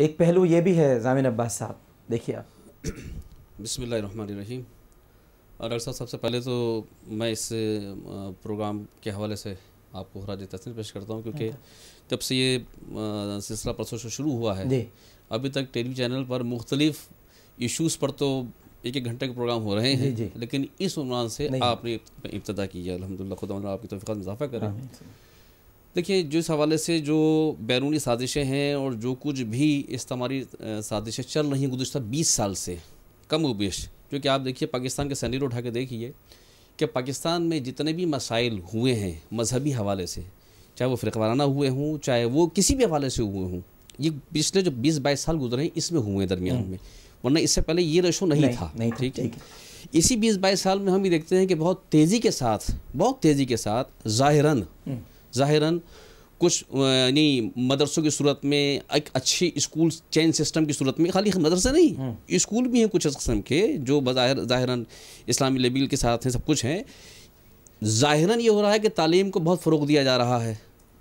ایک پہلو یہ بھی ہے ضامن عباس صاحب، دیکھیے آپ۔ بسم اللہ الرحمن الرحیم۔ اور ڈاکٹر صاحب، سب سے پہلے تو میں اس پروگرام کے حوالے سے آپ کو خراج تحسین پیش کرتا ہوں، کیونکہ جب سے یہ سلسلہ پرسوں سے شروع ہوا ہے ابھی تک ٹی وی چینل پر مختلف ایشوز پر تو ایک گھنٹے کے پروگرام ہو رہے ہیں، لیکن اس عنوان سے آپ نے ابتدا کی ہے، الحمدللہ، خدا آپ کی توفیقات میں اضافہ کریں۔ دیکھیے، جو اس حوالے سے جو بیرونی سازشیں ہیں اور جو کچھ بھی استعماری سازشیں چل رہی ہیں گزشتہ 20 سال سے کم و بیش، کیونکہ آپ دیکھیے پاکستان کے سینیرو اٹھا کے دیکھیے کہ پاکستان میں جتنے بھی مسائل ہوئے ہیں مذہبی حوالے سے، چاہے وہ فرقہ وارانہ ہوئے ہوں، چاہے وہ کسی بھی حوالے سے ہوئے ہوں، یہ پچھلے جو 20-22 سال گزرے ہیں اس میں ہوئے ہیں درمیان میں، ورنہ اس سے پہلے یہ ریشو نہیں تھا۔ ٹھیک ہے، اسی 20-22 سال میں ہم یہ دیکھتے ہیں کہ بہت تیزی کے ساتھ ظاہراً کچھ یعنی مدرسوں کی صورت میں ایک اچھی اسکول چین سسٹم کی صورت میں، خالی مدرسے نہیں، اسکول بھی ہیں کچھ اس قسم کے جو ظاہراً اسلامی لیبل کے ساتھ ہیں، سب کچھ ہیں۔ ظاہراً یہ ہو رہا ہے کہ تعلیم کو بہت فروغ دیا جا رہا ہے،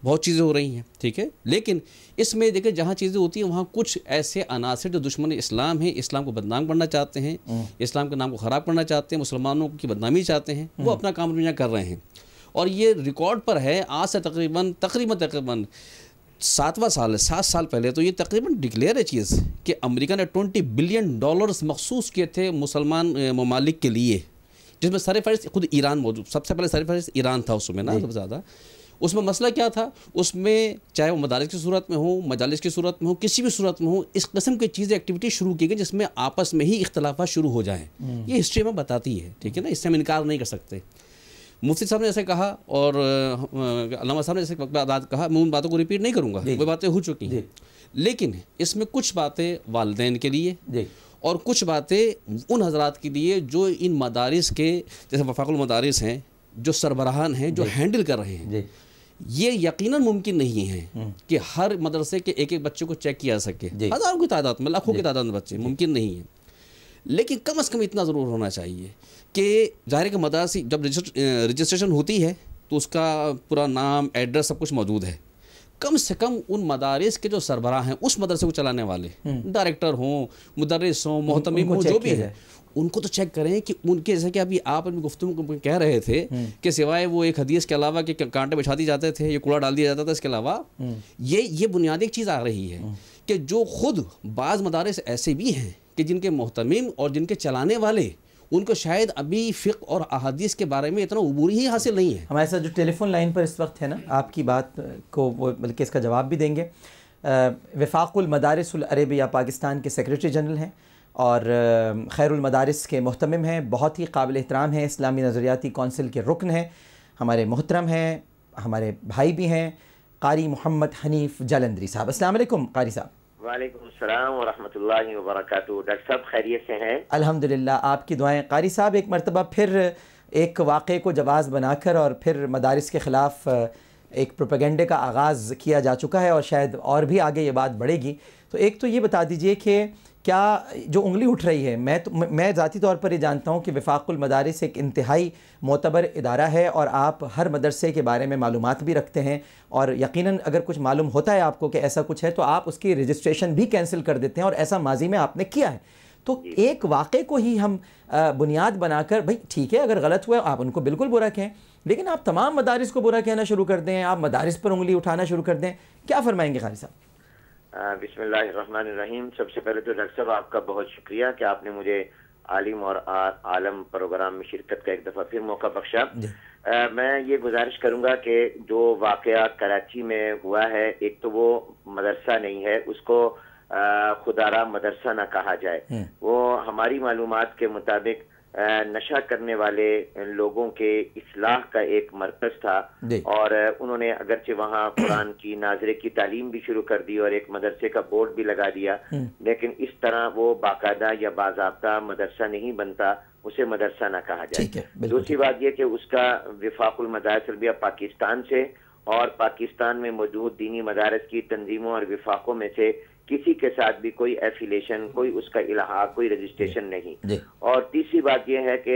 بہت چیزیں ہو رہی ہیں، ٹھیک ہے، لیکن اس میں دیکھیں جہاں چیزیں ہوتی ہیں وہاں کچھ ایسے عناصر جو دشمن اسلام ہیں، اسلام کو بدنام کرنا چاہتے ہیں، اسلام کے نام کو خراب کرنا چاہتے ہیں، مسلمانوں کی بدنامی چاہتے ہیں، وہ اپنا کام رویہ کر رہے ہیں۔ اور یہ ریکارڈ پر ہے، آج سے تقریباً 7واں سال ہے، 7 سال پہلے تو یہ تقریباً ڈکلیئر ہے چیز کہ امریکہ نے $20 بلین مخصوص کیے تھے مسلمان ممالک کے لیے، جس میں سرفہرست خود ایران موجود، سب سے پہلے سرفہرست ایران تھا اس میں نا، سب زیادہ۔ اس میں مسئلہ کیا تھا؟ اس میں چاہے وہ مدارس کی صورت میں ہوں، مجالس کی صورت میں ہوں، کسی بھی صورت میں ہوں، اس قسم کی چیزیں ایکٹیویٹی شروع کی گئی جس میں آپس میں ہی اختلافات شروع ہو جائیں۔ یہ ہسٹری میں بتاتی ہے، ٹھیک ہے نا، اس سے ہم انکار نہیں کر سکتے۔ مفتی صاحب نے ایسے کہا اور علامہ صاحب نے ایسے بات کہا، میں ان باتوں کو ریپیٹ نہیں کروں گا، وہ باتیں ہو چکی ہیں، لیکن اس میں کچھ باتیں والدین کے لیے اور کچھ باتیں ان حضرات کے لیے جو ان مدارس کے، جیسے وفاق المدارس ہیں، جو سربراہان ہیں، جو ہینڈل کر رہے ہیں، یہ یقیناً ممکن نہیں ہے کہ ہر مدرسے کے ایک بچے کو چیک کیا جا سکے، ہزاروں کی تعداد میں، لاکھوں کی تعداد میں بچے، ممکن نہیں ہے، لیکن کم از کم اتنا ضرور ہونا چاہیے کہ ظاہر ہے کہ مدارس جب رجسٹریشن ہوتی ہے تو اس کا پورا نام، ایڈریس، سب کچھ موجود ہے، کم سے کم ان مدارس کے جو سربراہ ہیں، اس مدرسے کو چلانے والے، ڈائریکٹر ہوں، مدرس ہوں، محتمم ہوں، جو بھی ہے، ان کو تو چیک کریں کہ ان کے، جیسے کہ ابھی آپ اپنی گفتگو میں کہہ رہے تھے کہ سوائے وہ ایک حدیث کے علاوہ کہ کانٹے بچھا دی جاتے تھے، یہ کوڑا ڈال دیا جاتا تھا، اس کے علاوہ یہ بنیادی ایک چیز آ رہی ہے کہ جو خود بعض مدارس ایسے بھی ہیں کہ جن کے محتمم اور جن کے چلانے والے، ان کو شاید ابھی فقہ اور احادیث کے بارے میں اتنا عبور ہی حاصل نہیں ہے۔ ہمارے ساتھ جو ٹیلی فون لائن پر اس وقت ہے نا، آپ کی بات کو وہ بلکہ اس کا جواب بھی دیں گے، وفاق المدارس العربیہ پاکستان کے سیکریٹری جنرل ہیں اور خیر المدارس کے محتمم ہیں، بہت ہی قابل احترام ہیں، اسلامی نظریاتی کونسل کے رکن ہیں، ہمارے محترم ہیں، ہمارے بھائی بھی ہیں، قاری محمد حنیف جالندری صاحب۔ السلام علیکم قاری صاحب۔ وعلیکم السلام ورحمۃ اللہ وبرکاتہ۔ ڈاکٹر صاحب خیریت سے ہیں؟ الحمدللہ، آپ کی دعائیں۔ قاری صاحب، ایک مرتبہ پھر ایک واقعے کو جواز بنا کر اور پھر مدارس کے خلاف ایک پروپیگنڈے کا آغاز کیا جا چکا ہے اور شاید اور بھی آگے یہ بات بڑھے گی، تو ایک تو یہ بتا دیجئے کہ کیا جو انگلی اٹھ رہی ہے، میں ذاتی طور پر یہ جانتا ہوں کہ وفاق المدارس ایک انتہائی معتبر ادارہ ہے اور آپ ہر مدرسے کے بارے میں معلومات بھی رکھتے ہیں، اور یقیناً اگر کچھ معلوم ہوتا ہے آپ کو کہ ایسا کچھ ہے تو آپ اس کی رجسٹریشن بھی کینسل کر دیتے ہیں، اور ایسا ماضی میں آپ نے کیا ہے۔ تو ایک واقعے کو ہی ہم بنیاد بنا کر، بھائی ٹھیک ہے اگر غلط ہوا آپ ان کو بالکل برا کہیں، لیکن آپ تمام مدارس کو برا کہنا شروع کر دیں، آپ مدارس پر انگلی اٹھانا شروع کر دیں، کیا فرمائیں گے قاری صاحب؟ بسم اللہ الرحمن الرحیم۔ سب سے پہلے تو ڈاکٹر صاحب آپ کا بہت شکریہ کہ آپ نے مجھے عالم اور عالم پروگرام میں شرکت کا ایک دفعہ پھر موقع بخشا۔ میں یہ گزارش کروں گا کہ جو واقعہ کراچی میں ہوا ہے، ایک تو وہ مدرسہ نہیں ہے، اس کو خدارہ مدرسہ نہ کہا جائے، وہ ہماری معلومات کے مطابق نشہ کرنے والے لوگوں کے اصلاح کا ایک مرکز تھا، اور انہوں نے اگرچہ وہاں قرآن کی ناظرے کی تعلیم بھی شروع کر دی اور ایک مدرسے کا بورڈ بھی لگا دیا، لیکن اس طرح وہ باقاعدہ یا باضابطہ مدرسہ نہیں بنتا، اسے مدرسہ نہ کہا جائے۔ دوسری بات یہ کہ اس کا وفاق المدارس العربیہ پاکستان سے اور پاکستان میں موجود دینی مدارس کی تنظیموں اور وفاقوں میں سے کسی کے ساتھ بھی کوئی ایفیلیشن، کوئی اس کا الحاق، کوئی رجسٹریشن نہیں۔ اور تیسری بات یہ ہے کہ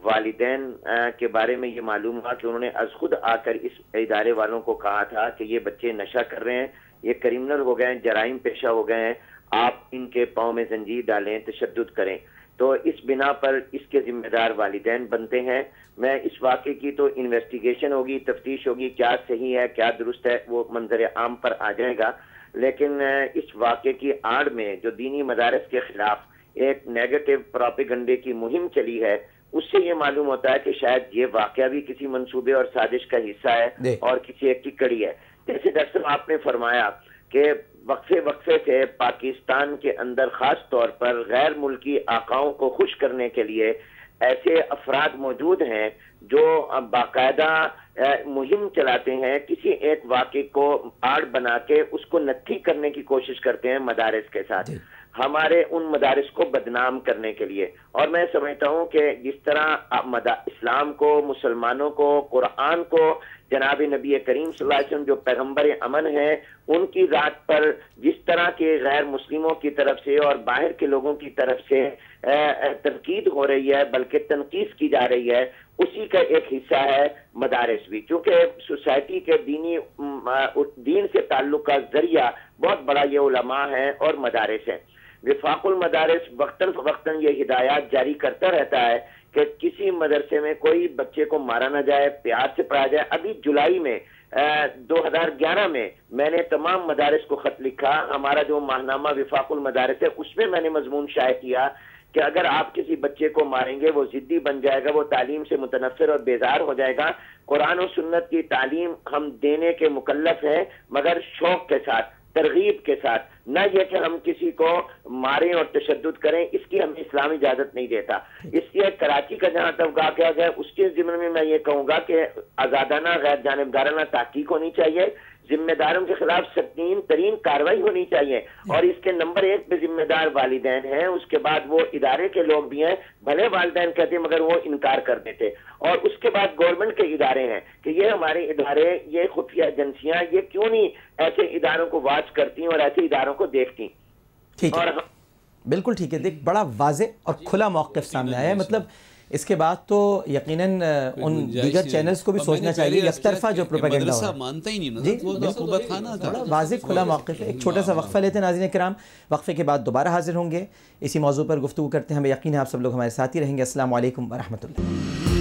والدین کے بارے میں یہ معلوم ہوا کہ انہوں نے از خود آ کر اس ادارے والوں کو کہا تھا کہ یہ بچے نشہ کر رہے ہیں، یہ کریمنل ہو گئے ہیں، جرائم پیشہ ہو گئے ہیں، آپ ان کے پاؤں میں زنجیر ڈالیں، تشدد کریں، تو اس بنا پر اس کے ذمہ دار والدین بنتے ہیں۔ میں اس واقعے کی تو انویسٹیگیشن ہوگی، تفتیش ہوگی، کیا صحیح ہے کیا درست ہے، وہ منظر عام پر آ جائے گا، لیکن اس واقعے کی آڑ میں جو دینی مدارس کے خلاف ایک نیگیٹو پروپیگنڈے کی مہم چلی ہے، اس سے یہ معلوم ہوتا ہے کہ شاید یہ واقعہ بھی کسی منصوبے اور سازش کا حصہ ہے اور کسی ایک کی کڑی ہے۔ جیسے ڈاکٹر صاحب آپ نے فرمایا کہ وقفے سے پاکستان کے اندر خاص طور پر غیر ملکی آقاؤں کو خوش کرنے کے لیے ایسے افراد موجود ہیں جو باقاعدہ مہم چلاتے ہیں، کسی ایک واقعے کو آڑ بنا کے اس کو نتھی کرنے کی کوشش کرتے ہیں مدارس کے ساتھ، ہمارے ان مدارس کو بدنام کرنے کے لیے۔ اور میں سمجھتا ہوں کہ جس طرح اسلام کو، مسلمانوں کو، قرآن کو، جناب نبی کریم صلی اللہ علیہ وسلم جو پیغمبر امن ہیں، ان کی ذات پر جس طرح کے غیر مسلموں کی طرف سے اور باہر کے لوگوں کی طرف سے تنقید ہو رہی ہے، بلکہ تنقید کی جا رہی ہے، اسی کا ایک حصہ ہے مدارس بھی، کیونکہ سوسائٹی کے دین سے تعلق کا ذریعہ بہت بڑا یہ علماء ہیں اور مدارس ہیں۔ وفاق المدارس وقتاً فوقتاً یہ ہدایات جاری کرتا رہتا ہے کہ کسی مدرسے میں کوئی بچے کو مارا نہ جائے، پیار سے پڑھایا جائے۔ ابھی جولائی میں 2011 میں نے تمام مدارس کو خط لکھا، ہمارا جو ماہنامہ وفاق المدارس ہے اس میں نے مضمون شائع کیا کہ اگر آپ کسی بچے کو ماریں گے وہ ضدی بن جائے گا، وہ تعلیم سے متنفر اور بیزار ہو جائے گا۔ قرآن و سنت کی تعلیم ہم دینے کے مکلف ہیں، مگر شوق کے ساتھ، ترغیب کے ساتھ، نہ یہ کہ ہم کسی کو ماریں اور تشدد کریں، اس کی ہمیں اسلام اجازت نہیں دیتا۔ اس لیے کراچی کا جہاں تباہ کیا گیا، اس کے ضمن میں یہ کہوں گا کہ آزادانہ غیر جانبدارانہ تحقیق ہونی چاہیے، ذمہ داروں کے خلاف سخت ترین کارروائی ہونی چاہیے، اور اس کے نمبر 1 پہ ذمہ دار والدین ہیں، اس کے بعد وہ ادارے کے لوگ بھی ہیں، بھلے والدین کہتے ہیں مگر وہ انکار کر دیتے، اور اس کے بعد گورنمنٹ کے ادارے ہیں کہ یہ ہمارے ادارے، یہ خفیہ ایجنسیاں یہ کیوں نہیں ایسے اداروں کو واچ کرتی اور ایسے اداروں کو دیکھتی۔ ٹھیک ہے، بالکل ٹھیک ہے۔ دیکھ بڑا واضح اور کھلا موقف سامنے آیا ہے، مطلب اس کے بعد تو یقیناً ان دیگر چینلز کو بھی سوچنا چاہیے، یک طرفہ جو پروپیگنڈا ہو رہا ہے مانتا ہی نہیں، وہ حکومت خانہ تھا۔ بڑا واضح کھلا موقف ہے۔ ایک چھوٹا سا وقفہ لیتے ہیں ناظرین کرام، وقفے کے بعد دوبارہ حاضر ہوں گے، اسی موضوع پر گفتگو کرتے ہیں۔ ہمیں یقین ہے آپ سب لوگ ہمارے ساتھ ہی رہیں گے۔ السلام علیکم ورحمۃ اللہ۔